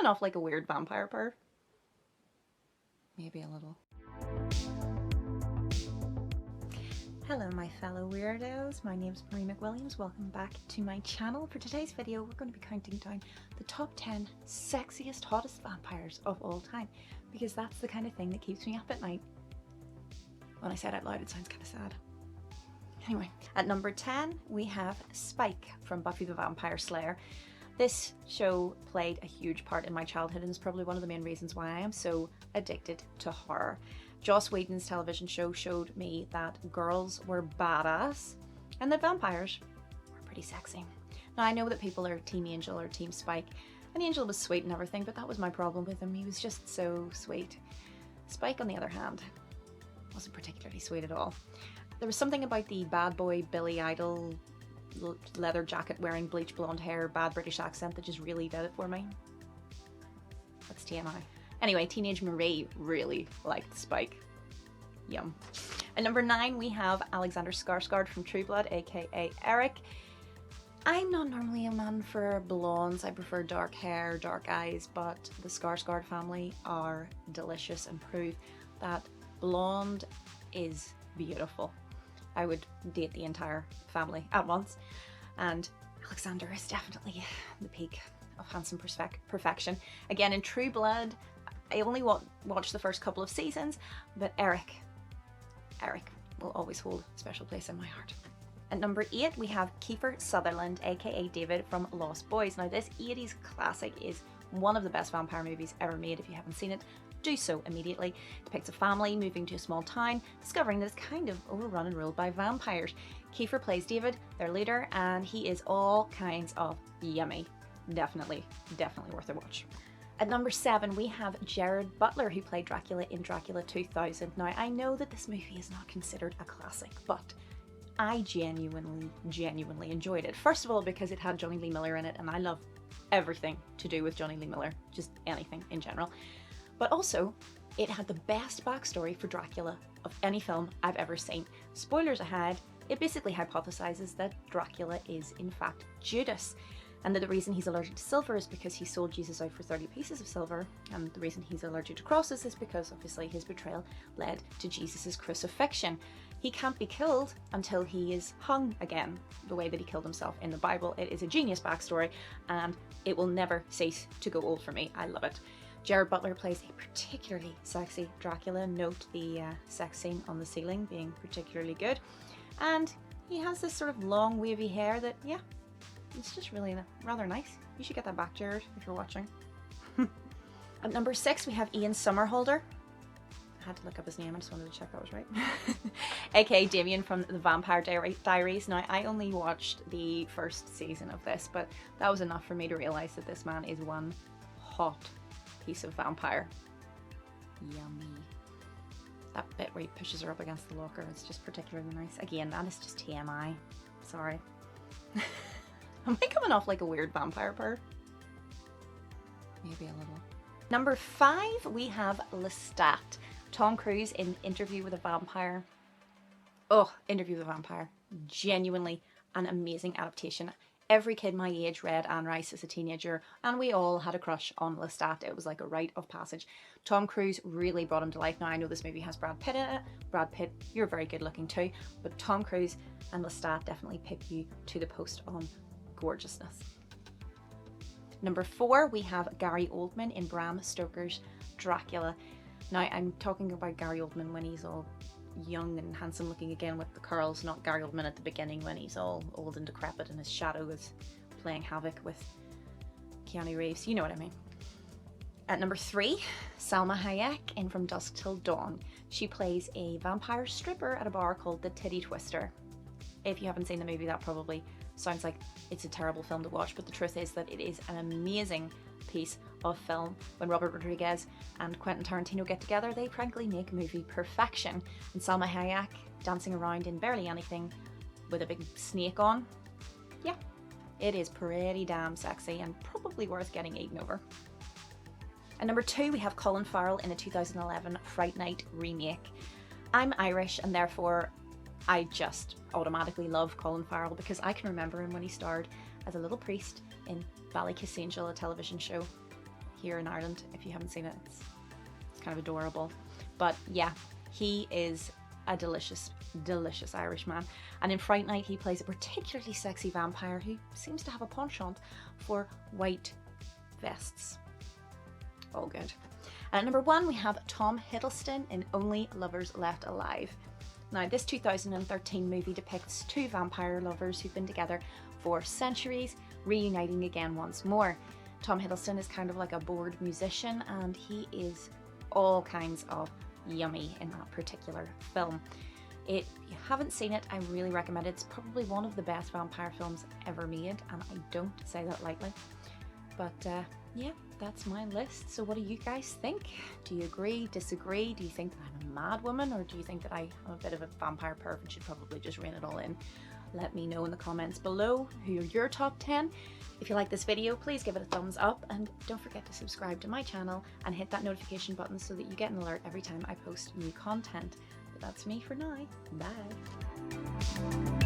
coming off like a weird vampire perv? Maybe a little. Hello my fellow weirdos, my name's Marie McWilliams. Welcome back to my channel. For today's video we're going to be counting down the top 10 sexiest, hottest vampires of all time, because that's the kind of thing that keeps me up at night. When I say it out loud it sounds kind of sad. Anyway, at number 10 we have Spike from Buffy the Vampire Slayer. This show played a huge part in my childhood and is probably one of the main reasons why I am so addicted to horror. Joss Whedon's television show showed me that girls were badass and that vampires were pretty sexy. Now I know that people are Team Angel or Team Spike, and Angel was sweet and everything, but that was my problem with him. He was just so sweet. Spike, on the other hand, wasn't particularly sweet at all. There was something about the bad boy Billy Idol, leather jacket wearing, bleach blonde hair, bad British accent that just really did it for me. That's TMI. Anyway, teenage Marie really liked Spike. Yum. At number 9 we have Alexander Skarsgård from True Blood, aka Eric. I'm not normally a man for blondes, I prefer dark hair, dark eyes, but the Skarsgård family are delicious and prove that blonde is beautiful. I would date the entire family at once, and Alexander is definitely the peak of handsome perfection. Again, in True Blood, I only watched the first couple of seasons, but Eric will always hold a special place in my heart. At number 8 we have Kiefer Sutherland, aka David from Lost Boys. Now this 80s classic is one of the best vampire movies ever made. If you haven't seen it, do so immediately. It depicts a family moving to a small town, discovering that it's kind of overrun and ruled by vampires. Kiefer plays David, their leader, and he is all kinds of yummy. Definitely worth a watch. At number 7 we have Gerard Butler, who played Dracula in Dracula 2000. Now I know that this movie is not considered a classic, but I genuinely enjoyed it. First of all because it had Johnny Lee Miller in it, and I love everything to do with Johnny Lee Miller, just anything in general. But also, it had the best backstory for Dracula of any film I've ever seen. Spoilers ahead, it basically hypothesizes that Dracula is in fact Judas, and that the reason he's allergic to silver is because he sold Jesus out for 30 pieces of silver, and the reason he's allergic to crosses is because obviously his betrayal led to Jesus's crucifixion. He can't be killed until he is hung again, the way that he killed himself in the Bible. It is a genius backstory, and it will never cease to go old for me. I love it. Gerard Butler plays a particularly sexy Dracula. Note the sex scene on the ceiling being particularly good. And he has this sort of long wavy hair that, yeah, it's just really rather nice. You should get that back, Gerard, if you're watching. At number 6 we have Ian Somerhalder. I had to look up his name, I just wanted to check that was right. aka Damien from the Vampire Diaries. Now I only watched the first season of this, but that was enough for me to realise that this man is one hot piece of vampire. Yummy. That bit where he pushes her up against the locker, it's just particularly nice. Again, that is just TMI. Sorry. Am I coming off like a weird vampire perv? Maybe a little. Number 5 we have Lestat. Tom Cruise in Interview with a Vampire. Oh, Interview with a Vampire. Genuinely an amazing adaptation. Every kid my age read Anne Rice as a teenager, and we all had a crush on Lestat. It was like a rite of passage. Tom Cruise really brought him to life. Now I know this movie has Brad Pitt in it. Brad Pitt, you're very good looking too, but Tom Cruise and Lestat definitely pick you to the post on gorgeousness. Number 4 we have Gary Oldman in Bram Stoker's Dracula. Now I'm talking about Gary Oldman when he's all young and handsome looking again with the curls, not Gary Oldman at the beginning when he's all old and decrepit and his shadow is playing havoc with Keanu Reeves. You know what I mean. At number 3, Salma Hayek in From Dusk Till Dawn. She plays a vampire stripper at a bar called the Titty Twister. If you haven't seen the movie, that probably sounds like it's a terrible film to watch, but the truth is that it is an amazing piece of film. When Robert Rodriguez and Quentin Tarantino get together, they frankly make movie perfection. And Salma Hayek dancing around in barely anything with a big snake on. Yeah, it is pretty damn sexy and probably worth getting eaten over. At number 2 we have Colin Farrell in a 2011 Fright Night remake. I'm Irish and therefore I just automatically love Colin Farrell because I can remember him when he starred as a little priest in Ballycasangel, a television show. here in Ireland. If you haven't seen it, it's kind of adorable. But yeah, he is a delicious Irish man, and in Fright Night he plays a particularly sexy vampire who seems to have a penchant for white vests. All good. And at number 1 we have Tom Hiddleston in Only Lovers Left Alive. Now, this 2013 movie depicts 2 vampire lovers who've been together for centuries, reuniting again once more. Tom Hiddleston is kind of like a bored musician, and he is all kinds of yummy in that particular film. If you haven't seen it, I really recommend it. It's probably one of the best vampire films ever made, and I don't say that lightly. But yeah, that's my list. So what do you guys think? Do you agree, disagree? Do you think that I'm a mad woman, or do you think that I am a bit of a vampire perv and should probably just rein it all in? Let me know in the comments below who are your top 10. If you like this video, please give it a thumbs up, and don't forget to subscribe to my channel and hit that notification button so that you get an alert every time I post new content. But that's me for now. Bye.